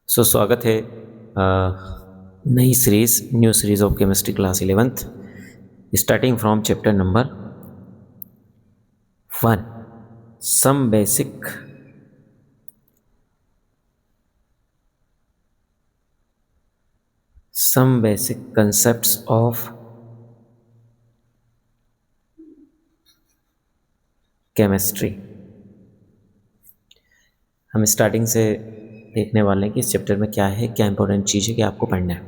स्वागत है नई series new series of chemistry class 11th starting from chapter number 1 some basic concepts of chemistry. हम starting से देखने वाले हैं कि इस चैप्टर में क्या है, क्या इंपॉर्टेंट चीज़ है कि आपको पढ़ना है।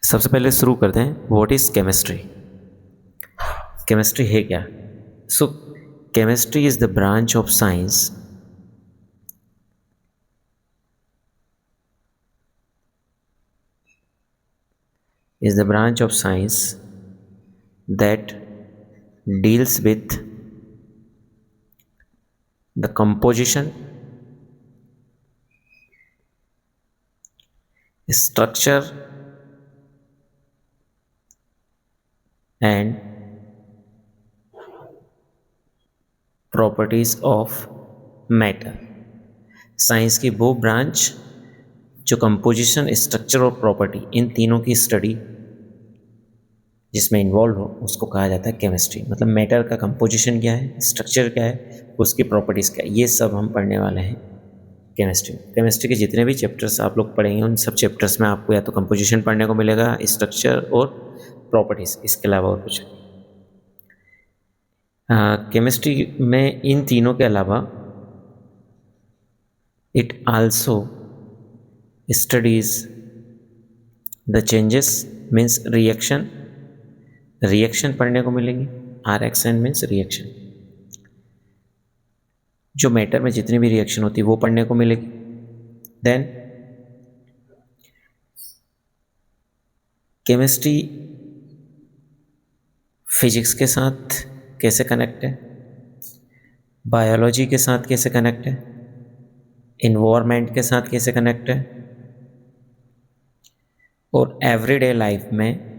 सबसे पहले शुरू करते हैं, व्हाट इज केमिस्ट्री। केमिस्ट्री है क्या? Chemistry is the branch of science that deals with the composition, structure and properties of matter। Science की वो ब्रांच जो कंपोजिशन, स्ट्रक्चर और प्रॉपर्टी, इन तीनों की स्टडी जिसमें इन्वॉल्व हो उसको कहा जाता है केमिस्ट्री। मतलब मैटर का कंपोजिशन क्या है, स्ट्रक्चर क्या है, उसकी प्रॉपर्टीज़ क्या है, ये सब हम पढ़ने वाले हैं केमिस्ट्री में। केमिस्ट्री के जितने भी चैप्टर्स आप लोग पढ़ेंगे उन सब चैप्टर्स में आपको या तो कंपोजिशन पढ़ने को मिलेगा, स्ट्रक्चर और प्रॉपर्टीज़, इसके अलावा और कुछ। केमिस्ट्री में इन तीनों के अलावा it also studies the changes, means reaction पढ़ने को मिलेंगे। RXN मीन्स रिएक्शन, जो मैटर में जितनी भी रिएक्शन होती है वो पढ़ने को मिलेगी। देन केमिस्ट्री फिजिक्स के साथ कैसे कनेक्ट है, बायोलॉजी के साथ कैसे कनेक्ट है, इन्वायरमेंट के साथ कैसे कनेक्ट है, और एवरीडे लाइफ में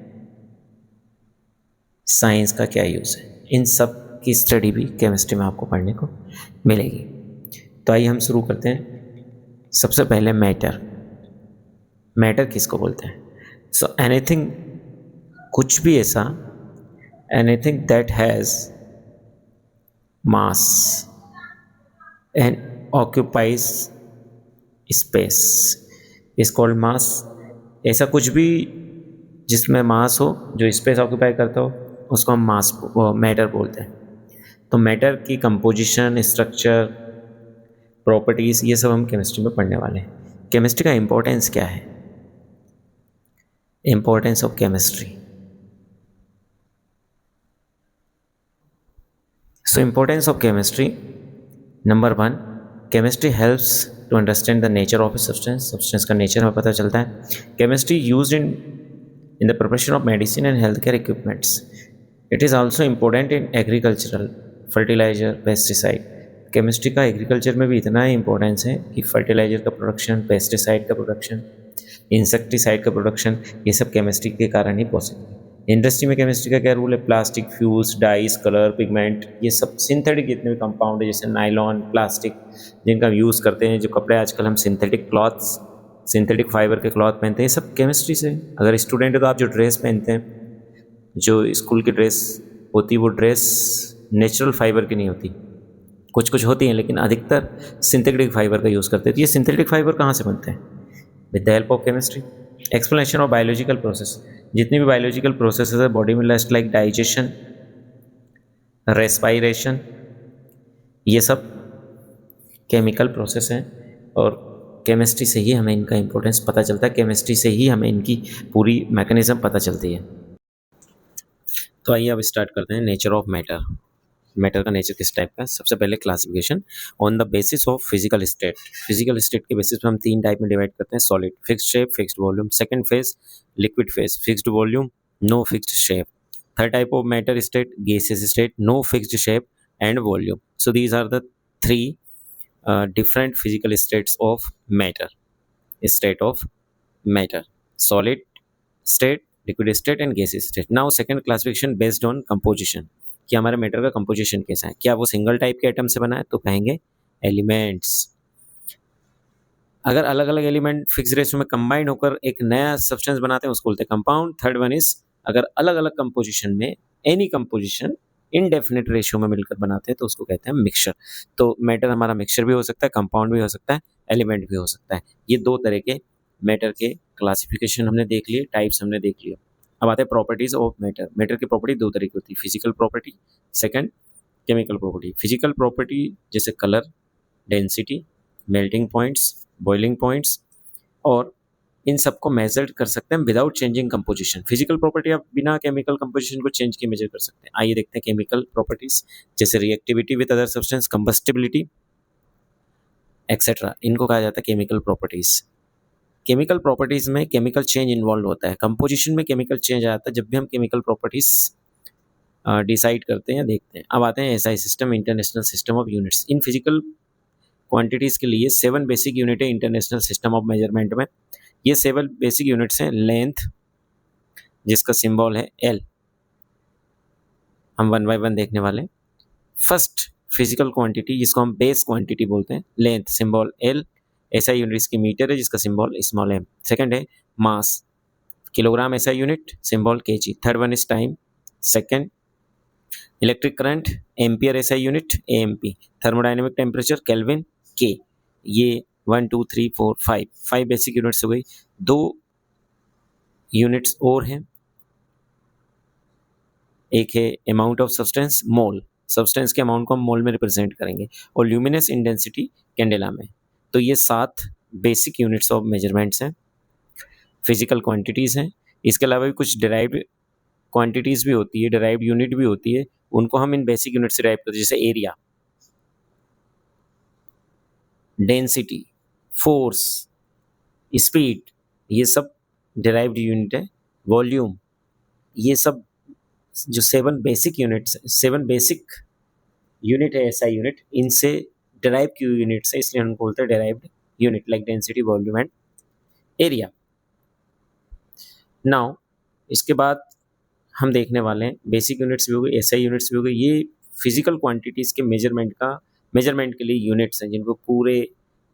साइंस का क्या यूज़ है, इन सब की स्टडी भी केमिस्ट्री में आपको पढ़ने को मिलेगी। तो आइए हम शुरू करते हैं। सबसे पहले मैटर किसको बोलते हैं? एनीथिंग, कुछ भी ऐसा, anything that has mass and occupies space is called मास। ऐसा कुछ भी जिसमें मास हो, जो स्पेस ऑक्यूपाई करता हो, उसको हम मैटर बोलते हैं। तो मैटर की कंपोजिशन, स्ट्रक्चर, प्रॉपर्टीज़, ये सब हम केमिस्ट्री में पढ़ने वाले हैं। केमिस्ट्री का इम्पोर्टेंस क्या है? Importance of chemistry. Importance of chemistry, number 1, chemistry helps to understand the nature of a substance का नेचर हमें पता चलता है। Chemistry used in the preparation of medicine and healthcare equipments. It is also important in agricultural, fertilizer, pesticide. Chemistry का agriculture में भी इतना ही importance है कि फर्टिलाइजर का प्रोडक्शन, पेस्टिसाइड का प्रोडक्शन, इंसेक्टिसाइड का प्रोडक्शन, ये सब केमिस्ट्री के कारण ही पॉसिबल है। इंडस्ट्री में केमिस्ट्री का क्या रूल है? Plastic, fuels, dice, colour, pigment, ये सब सिंथेटिक जितने भी कंपाउंड है, जैसे नाइलॉन, प्लास्टिक, जिनका यूज़ करते हैं, जो कपड़े आजकल हम सिंथेटिक फाइबर के क्लॉथ पहनते हैं, ये सब केमिस्ट्री से। अगर स्टूडेंट है तो आप जो ड्रेस पहनते हैं, जो स्कूल की ड्रेस होती है, वो ड्रेस नेचुरल फाइबर की नहीं होती, कुछ होती हैं, लेकिन अधिकतर सिंथेटिक फाइबर का यूज़ करते हैं। तो ये सिंथेटिक फाइबर कहाँ से बनते हैं? With the help of chemistry. Explanation of biological process, जितनी भी बायोलॉजिकल प्रोसेस है बॉडी में, जस्ट लाइक डाइजेशन, रेस्पायरेशन, ये सब केमिकल प्रोसेस हैं और केमिस्ट्री से ही हमें इनका इंपॉर्टेंस पता चलता है, केमिस्ट्री से ही हमें इनकी पूरी मैकेनिज्म पता चलती है। तो आइए अब स्टार्ट करते हैं नेचर ऑफ मैटर का नेचर किस टाइप का। सबसे पहले classification on the basis of physical state के बेसिस पे हम 3 टाइप में डिवाइड करते हैं: solid, fixed shape, fixed volume. Second phase liquid phase, fixed volume, no fixed shape. Third type of matter state, gaseous state, no fixed shape and volume. So these are the 3 different physical states of matter: solid state, liquid state and gaseous state. Now second classification based on composition, कि हमारे matter का composition कैसा है, क्या वो single type के atom से बना है, तो कहेंगे एलिमेंट्स। अगर अलग अलग एलिमेंट फिक्स रेशियो में कंबाइन होकर एक नया सब्सटेंस बनाते हैं उसको बोलते हैं कंपाउंड। थर्ड वन इज अगर अलग अलग कंपोजिशन में एनी कंपोजिशन इनडेफिनेट रेशियो में मिलकर बनाते हैं तो उसको कहते हैं मिक्सचर। तो मैटर हमारा मिक्सचर भी हो सकता है, कंपाउंड भी हो सकता है, एलिमेंट भी हो सकता है। ये दो तरह के मैटर के क्लासिफिकेशन हमने देख लिए, टाइप्स हमने देख लिए। अब आते हैं प्रॉपर्टीज ऑफ मैटर। मैटर की प्रॉपर्टी दो तरह की होती है, physical property, second chemical property. Physical property जैसे colour, density, melting points, boiling points, और इन सबको मेजर कर सकते हैं without changing composition. Physical property आप बिना केमिकल कंपोजिशन को चेंज किए मेजर कर सकते हैं। आइए देखते हैं केमिकल प्रॉपर्टीज, जैसे reactivity with other substance, combustibility et cetera, इनको कहा जाता है केमिकल प्रॉपर्टीज। केमिकल प्रॉपर्टीज में केमिकल चेंज इन्वॉल्व होता है, कंपोजिशन में केमिकल चेंज आता है जब भी हम केमिकल प्रॉपर्टीज डिसाइड करते हैं या देखते हैं। अब आते हैं SI system, international system of units. In physical quantities के लिए 7 बेसिक यूनिट है इंटरनेशनल सिस्टम ऑफ मेजरमेंट में। ये 7 बेसिक यूनिट्स हैं। लेंथ जिसका सिंबल है एल, हम वन बाय वन देखने वाले हैं। फर्स्ट फिजिकल क्वांटिटी जिसको हम बेस क्वांटिटी बोलते हैं, length symbol L, SI unit इसकी मीटर है जिसका सिंबल स्मॉल एम। सेकंड है mass, kilogram SI unit, symbol K G. Third one is time, second electric current, ampere SI unit, A M P. Thermodynamic temperature, kelvin, K. ये 1 2 3 4 5 basic units हो गई। दो units और हैं, एक है amount of substance, mole, substance के अमाउंट को हम मोल में रिप्रेजेंट करेंगे, और ल्यूमिनस इंटेंसिटी कैंडेला में। तो ये 7 बेसिक यूनिट्स ऑफ मेजरमेंट्स हैं, फिजिकल क्वांटिटीज़ हैं। इसके अलावा भी कुछ डिराइव्ड क्वांटिटीज़ भी होती है, डिराइव्ड यूनिट भी होती है, उनको हम इन बेसिक यूनिट से डिराइव करते हैं, जैसे एरिया, डेंसिटी, फोर्स, स्पीड, ये सब डिराइव्ड यूनिट है। वॉल्यूम, ये सब जो 7 बेसिक यूनिट्स, 7 बेसिक यूनिट है एसआई यूनिट, इनसे डिराइव की यूनिट्स है, इसलिए हम बोलते हैं derived unit, like density, volume and area. Now इसके बाद हम देखने वाले हैं बेसिक यूनिट्स भी हो गई, एसआई यूनिट्स भी हो गई। ये फिजिकल क्वांटिटीज़ के मेजरमेंट के लिए यूनिट्स हैं जिनको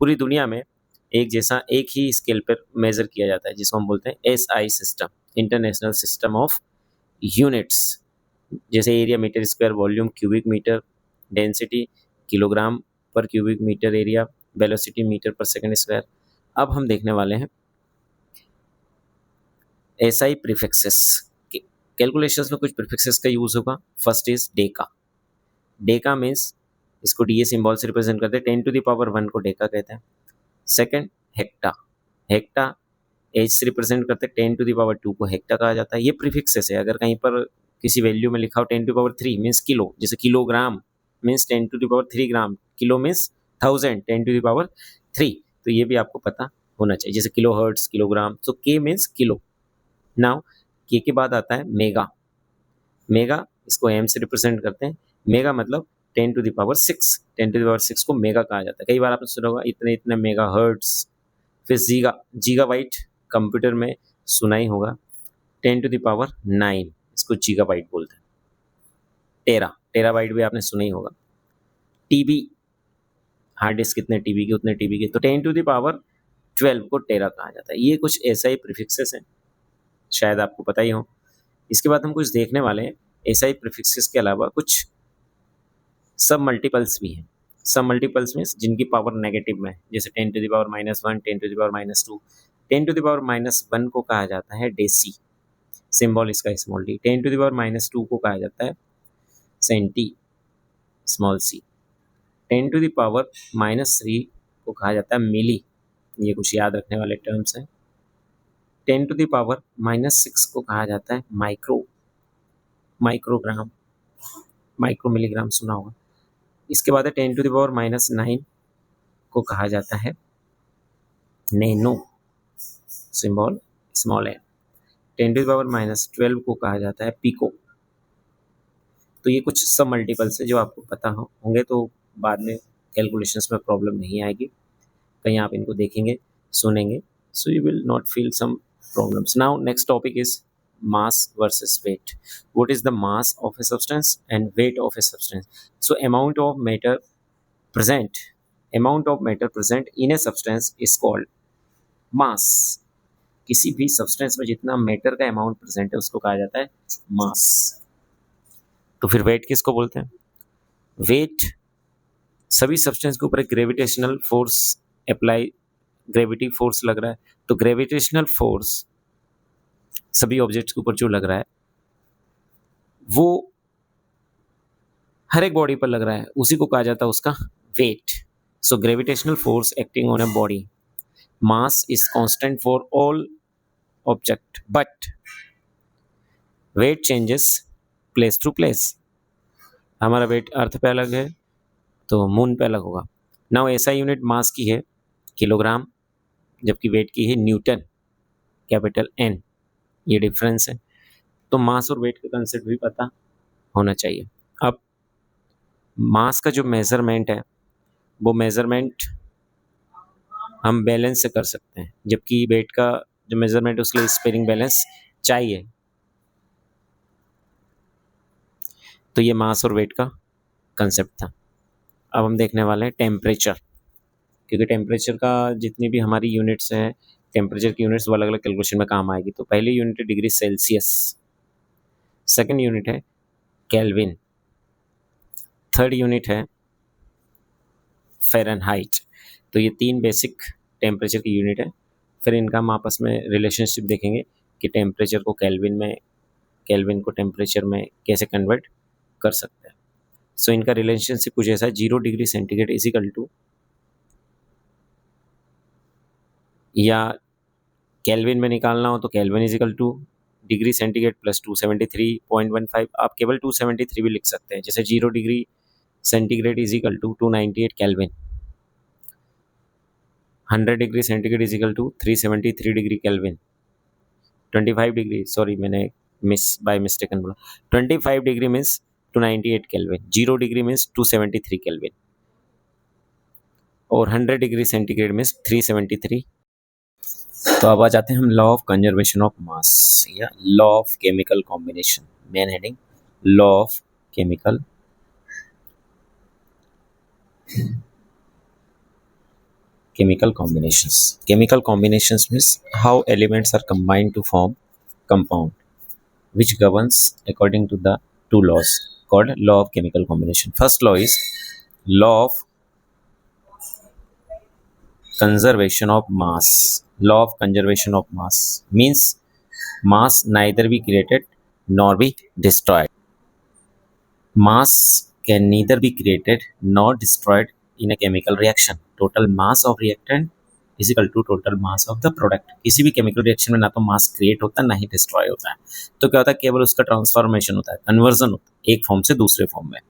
पूरी दुनिया में एक जैसा एक ही स्केल पर मेजर किया जाता है, जिसको हम बोलते हैं SI system, international system of units. जैसे area metre square, volume cubic metre, density kilogram per cubic metre area, velocity metre per second square. अब हम देखने वाले हैं एसआई प्रीफिक्सेस। कैलकुलेशंस में कुछ प्रीफिक्सेस का यूज होगा। First is Deka. Deka means इसको डीए सिंबल से रिप्रेजेंट करते हैं, 10⁻1 को डेका कहते हैं। सेकंड हेक्टा, हेक्टा एच से रिप्रेजेंट करते हैं, 10⁻2 को हेक्टा कहा जाता है। ये प्रीफिक्सेस है। अगर कहीं पर किसी वैल्यू में लिखा हो 10⁻3 मीन्स किलो, जैसे किलोग्राम मीन्स 10⁻3 ग्राम, किलो मीन्स 1000, 10⁻3, तो ये भी आपको पता होना चाहिए। जैसे किलो हर्ट्स, किलोग्राम, तो के मीन्स किलो। नाउ के बाद आता है मेगा। मेगा इसको एम से रिप्रेजेंट करते हैं। मेगा मतलब 10⁻6, 10⁻6 को मेगा कहा जाता है। कई बार आपने सुना होगा इतने इतने मेगा हर्ट्स। फिर गीगाबाइट कंप्यूटर में सुना ही होगा, 10⁻9 इसको गीगाबाइट बोलते हैं। टेराबाइट भी आपने सुना ही होगा। टीबी, हार्ड डिस्क कितने टीबी के उतने टीबी के, तो 10⁻12 को टेरा कहा जाता है। ये कुछ ऐसा ही प्रीफिक्सेस हैं, शायद आपको पता ही हो। इसके बाद हम कुछ देखने वाले हैं एसआई प्रीफिक्सेस के अलावा कुछ सब मल्टीपल्स भी हैं। सब मल्टीपल्स मीन्स जिनकी पावर नेगेटिव में है, जैसे 10⁻−1, 10⁻2। 10⁻1 को कहा जाता है डेसी, सिंबल इसका स्मॉल डी। 10⁻2 को कहा जाता है सेंटी, स्मॉल सी। 10⁻−3 को कहा जाता है मिली, ये कुछ याद रखने वाले टर्म्स हैं। 10⁻6 को कहा जाता है माइक्रोग्राम, माइक्रो मिलीग्राम सुना होगा। इसके बाद है 10⁻−9 को कहा जाता है नैनो, सिंबल स्मॉल एन। 10⁻12 को कहा जाता है पिको। तो ये कुछ सब मल्टीपल्स है जो आपको पता होंगे, तो बाद में कैलकुलेशंस में प्रॉब्लम नहीं आएगी। कहीं आप इनको देखेंगे, सुनेंगे, so you will not feel some problems. Now next topic is mass versus weight. What is the mass of a substance and weight of a substance? So amount of matter present, amount of matter present in a substance is called मास। किसी भी substance में जितना matter का amount present है उसको कहा जाता है मास। तो फिर वेट किसको बोलते हैं? वेट सभी सब्सटेंस के ऊपर एक gravitational force apply, gravity force लग रहा है, तो ग्रेविटेशनल फोर्स सभी ऑब्जेक्ट्स के ऊपर जो लग रहा है वो हर एक बॉडी पर लग रहा है, उसी को कहा जाता है उसका weight. So gravitational force acting on a body, mass is constant for all object but weight changes place to place. हमारा वेट अर्थ पे अलग है तो मून पे अलग होगा। नाउ ऐसा यूनिट मास की है किलोग्राम, जबकि वेट की है न्यूटन, कैपिटल एन। ये डिफरेंस है। तो मास और वेट का कंसेप्ट भी पता होना चाहिए। अब मास का जो मेजरमेंट है वो मेजरमेंट हम बैलेंस से कर सकते हैं, जबकि वेट का जो मेजरमेंट है उसके लिए स्पेयरिंग बैलेंस चाहिए। तो ये मास और वेट का कंसेप्ट था। अब हम देखने वाले हैं टेम्परेचर, क्योंकि टेम्परेचर का जितनी भी हमारी यूनिट्स हैं, टेम्परेचर की यूनिट्स वो अलग अलग कैलकुलेशन में काम आएगी। तो पहली यूनिट है डिग्री सेल्सियस, सेकंड यूनिट है केल्विन, थर्ड यूनिट है फ़ारेनहाइट। तो ये तीन बेसिक टेम्परेचर की यूनिट है। फिर इनका हम आपस में रिलेशनशिप देखेंगे कि टेम्परेचर को केल्विन में, केल्विन को टेम्परेचर में कैसे कन्वर्ट कर सकते हैं। सो इनका रिलेशनशिप कुछ ऐसा है, 0 डिग्री सेंटीग्रेड इजिकल टू, या केल्विन में निकालना हो तो Kelvin is equal to degree centigrade plus 273.15। आप केवल 273 भी लिख सकते हैं, जैसे 0 degree centigrade is equal to 298 Kelvin, 100 degree centigrade is equal to 373 degree Kelvin, 25 degree, sorry मैंने बाय मिस्टेकन बोला, 25 degree means 298 Kelvin, 0 degree means 273 Kelvin, और 100 डिग्री सेंटीग्रेड मीन्स 373। तो अब आ जाते हैं हम law of conservation of mass या law of chemical combination. Main heading law of chemical combinations. Chemical combinations means how elements are combined to form compound, which governs according to the two laws called law of chemical combination. First law is law of conservation of mass. Law of conservation of mass means mass neither be created nor be destroyed. Mass can neither be created nor destroyed in a chemical reaction. Total mass of reactant is equal to total mass of the product. किसी भी chemical reaction में ना तो मास create होता है ना ही destroy होता है, तो क्या होता है, केवल उसका ट्रांसफॉर्मेशन होता है, कन्वर्जन होता है एक फॉर्म से दूसरे फॉर्म में।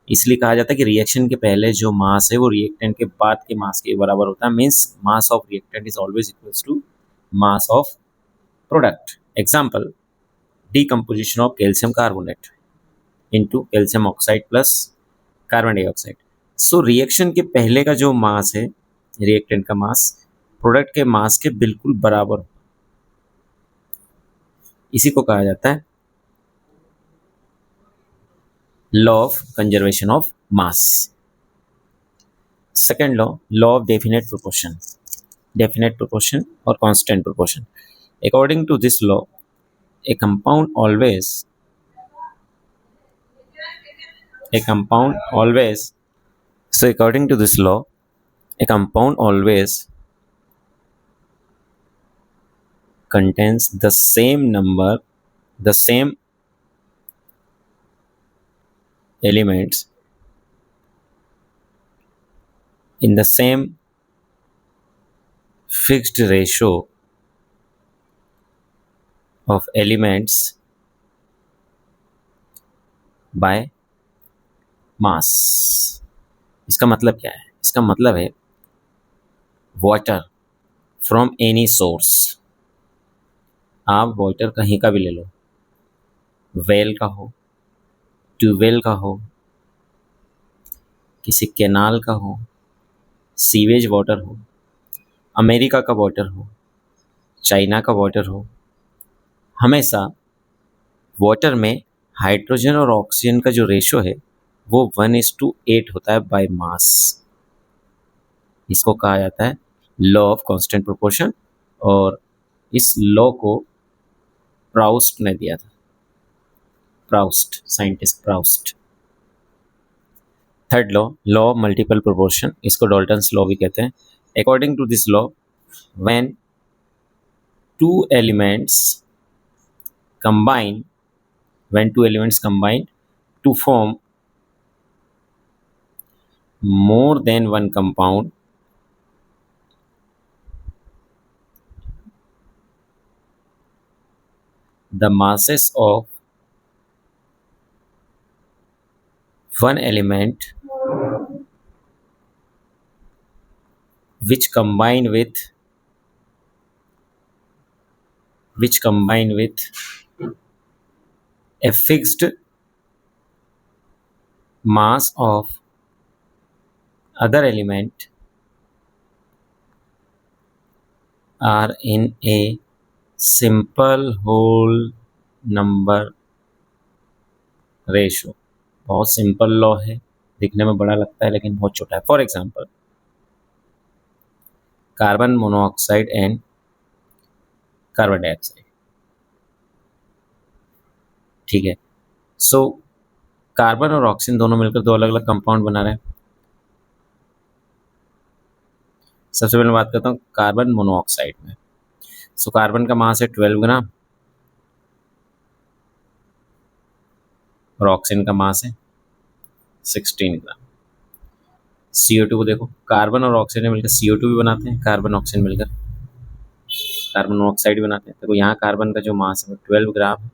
इसलिए कहा जाता है कि रिएक्शन के पहले जो मास है वो रिएक्टेंट के बाद के मास के बराबर होता है। Means mass of reactant is always equals to mass of product. Example, decomposition of calcium carbonate into calcium oxide plus carbon dioxide. So reaction के पहले का जो मास है, रिएक्टेंट का मास प्रोडक्ट के मास के बिल्कुल बराबर हो, इसी को कहा जाता है law of conservation of mass. Second law of definite proportion और constant proportion. According to this law a compound always So according to this law, a compound always contains the same elements in the same fixed ratio of elements by mass. इसका मतलब क्या है? इसका मतलब है water from any source. आप water कहीं का भी ले लो, वेल का हो, ट्यूबवेल का हो, किसी कैनाल का हो, सीवेज वाटर हो, अमेरिका का वाटर हो, चाइना का वाटर हो, हमेशा वाटर में हाइड्रोजन और ऑक्सीजन का जो रेशो है वो 1:8 होता है बाय मास। इसको कहा जाता है लॉ ऑफ कांस्टेंट प्रोपोर्शन, और इस लॉ को प्राउस्ट ने दिया था, Proust, scientist Proust. Third law, law of multiple proportion, इसको डॉल्टन्स लॉ भी कहते हैं। According to this law, when two elements combine when two elements combine to form more than one compound, the masses of one element which combine with a fixed mass of other element are in a simple whole number ratio। बहुत simple law है, दिखने में बड़ा लगता है लेकिन बहुत छोटा है। For example, carbon monoxide and carbon dioxide, ठीक है। सो कार्बन और ऑक्सीजन दोनों मिलकर दो अलग अलग कंपाउंड बना रहे हैं। सबसे पहले बात करता हूँ कार्बन मोनोऑक्साइड में। सो कार्बन का मास है 12 ग्राम और ऑक्सीजन का मास है 16 ग्राम। CO2 को देखो, कार्बन और ऑक्सीजन मिलकर CO2 भी बनाते हैं, कार्बन ऑक्सीजन मिलकर कार्बन मोनोऑक्साइड बनाते हैं। देखो यहाँ कार्बन का जो मास है वो 12 ग्राम है,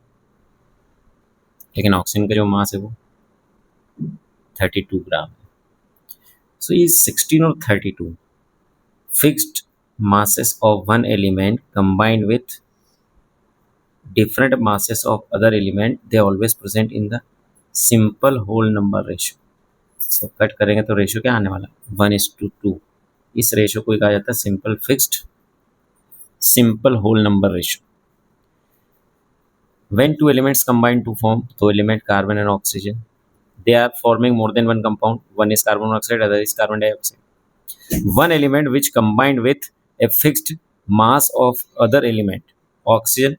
लेकिन ऑक्सीजन का जो मास है वो 32 ग्राम है। सो ये 16 और 32 fixed masses of one element combined with different masses of other element, they always present in the simple whole number ratio। so cut करेंगे तो रेशियो क्या आने वाला, 1:2। इस रेशियो को कहा जाता है simple fixed simple whole number ratio. when two elements combine to form, दो element carbon and oxygen, they are forming more than one compound, one is carbon monoxide, other is carbon dioxide। one element which combined with a fixed mass of other element, oxygen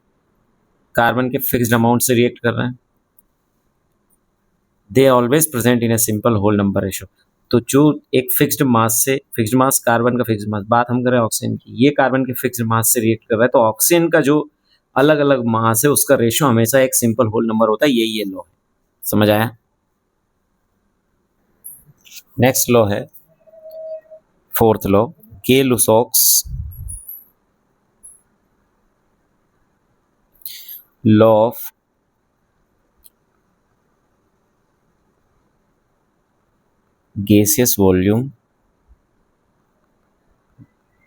carbon के fixed amount से react कर रहे हैं, they always present in a simple whole number ratio. तो जो एक fixed mass से, fixed mass carbon का फिक्स्ड मास, बात हम कर रहे हैं ऑक्सीजन की, ये कार्बन के फिक्स्ड मास से रिएक्ट कर रहा है, तो ऑक्सीजन का जो अलग अलग मास है उसका रेशियो हमेशा एक सिंपल होल नंबर होता है। यही ये लॉ है, समझ आया। नेक्स्ट लॉ है fourth law, Gay Lussac's law of gaseous volume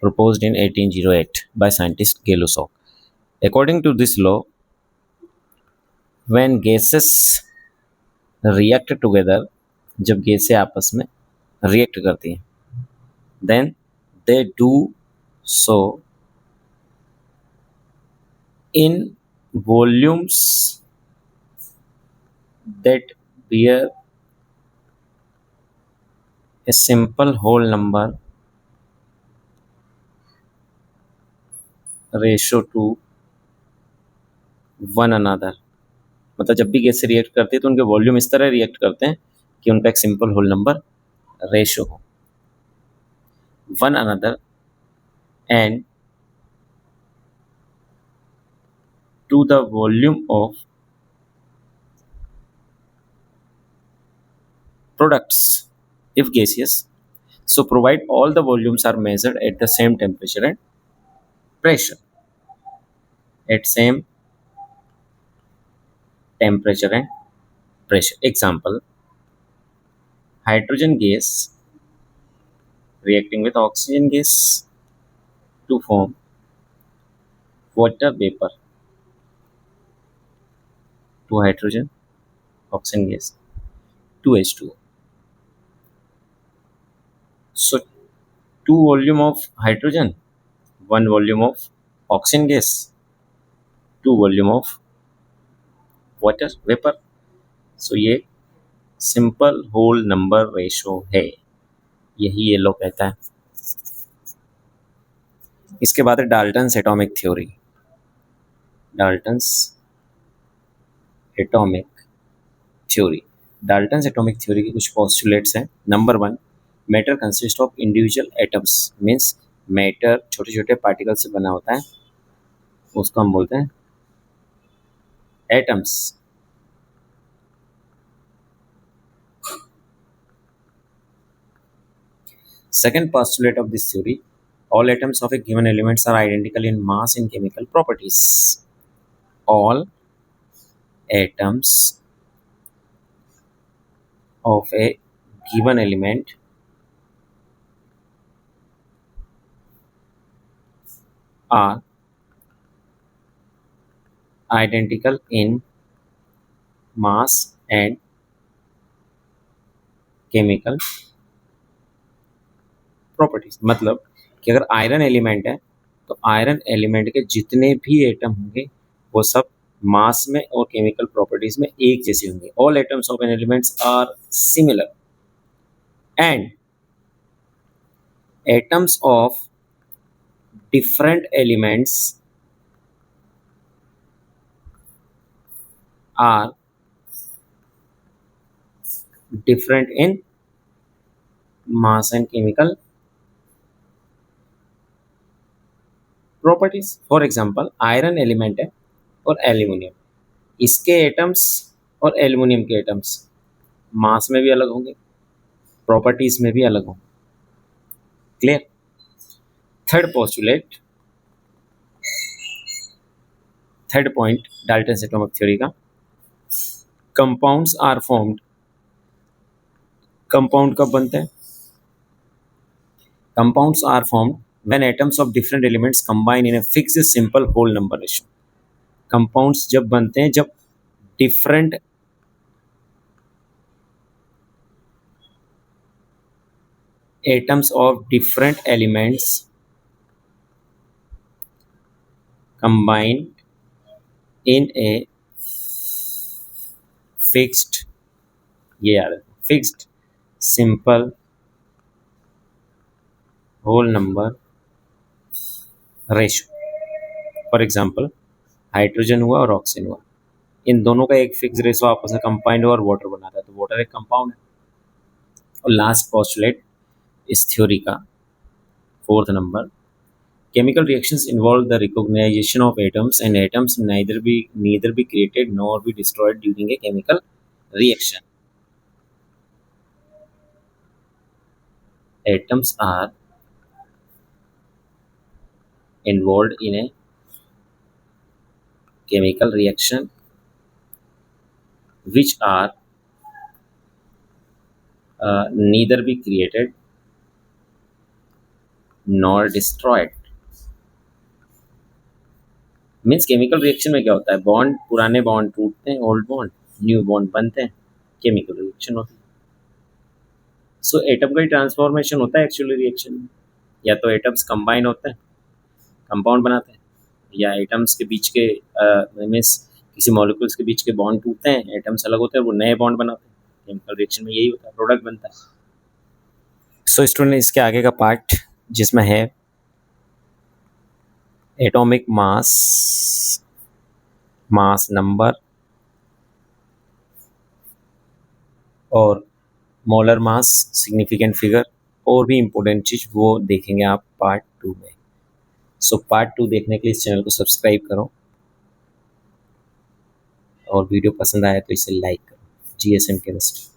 proposed in 1808 by scientist Gay-Lussac। According to this law, when gases react together, जब गैसें आपस में रिएक्ट करती हैं, then they do so in volumes that bear a simple whole number ratio to one another। मतलब जब भी gas से रिएक्ट करती है तो उनके वॉल्यूम इस तरह रिएक्ट करते हैं कि उनका एक सिंपल होल नंबर रेशियो हो, one another and to the volume of products if gaseous। so provide all the volumes are measured at the same temperature and pressure, at same temperature and pressure। example, hydrogen gas reacting with oxygen gas to form water vapor, two hydrogen oxygen gas 2H2O। so two volume of hydrogen, one volume of oxygen gas, two volume of water vapor। so ये simple whole number ratio है, यही ये लो कहता है। इसके बाद है Dalton's atomic theory. Dalton's atomic theory. Dalton's atomic theory के कुछ पोस्टुलेट्स हैं। Number 1, matter consist of individual atoms, means matter छोटे छोटे पार्टिकल से बना होता है, उसको हम बोलते हैं atoms. Second postulate of this theory, all atoms of a given elements are identical in mass and chemical properties. All atoms of a given element are identical in mass and chemical properties. मतलब कि अगर iron element है तो iron element के जितने भी atom होंगे वो सब मास में और केमिकल प्रॉपर्टीज में एक जैसे होंगे। All atoms of an elements are similar and atoms of different elements are different in mass and chemical properties. For example iron element है और एल्यूमिनियम, इसके एटम्स और एल्यूमिनियम के एटम्स मास में भी अलग होंगे, प्रॉपर्टीज में भी अलग होंगे। Clear. Third postulate, third point Dalton's atomic theory का, कंपाउंड्स आर फॉर्म्ड। कंपाउंड कब बनते हैं? Compounds are formed when atoms of different elements combine in a fixed simple whole number ratio. Compounds जब बनते हैं जब different atoms of different elements combine in a fixed, ये याद है, fixed simple whole number ratio. For example hydrogen हुआ और oxygen हुआ, इन दोनों का एक फिक्स रेशो आपस में कंबाइंड हुआ और वाटर बना था, तो वाटर एक कंपाउंड है। और लास्ट पोस्टुलेट इस थ्योरी का, fourth number, chemical reactions involve the reorganisation of atoms and atoms neither be created nor be destroyed during a chemical reaction. Atoms are involved in a chemical reaction which are neither be created nor destroyed। Means chemical reaction में क्या होता है, bond, पुराने bond टूटते हैं, old bond, new bond बनते हैं, chemical reaction होती है। सो एटम का ही ट्रांसफॉर्मेशन होता है एक्चुअली रिएक्शन में, या तो एटम्स कंबाइन होते हैं कंपाउंड बनाते हैं, या एटम्स के बीच के मीन्स किसी मॉलिक्यूल्स के बीच के बॉन्ड टूटते हैं, एटम्स अलग होते हैं, वो नए बॉन्ड बनाते हैं। केमिकल रिएक्शन में यही होता है, प्रोडक्ट बनता है। सो स्टूडेंट, इसके आगे का पार्ट जिसमें है एटॉमिक मास, मास नंबर और मोलर मास सिग्निफिकेंट फिगर, और भी इम्पोर्टेंट चीज़ वो देखेंगे आप पार्ट 2 में। सो पार्ट 2 देखने के लिए इस चैनल को सब्सक्राइब करो और वीडियो पसंद आया तो इसे लाइक करो। GSM chemistry.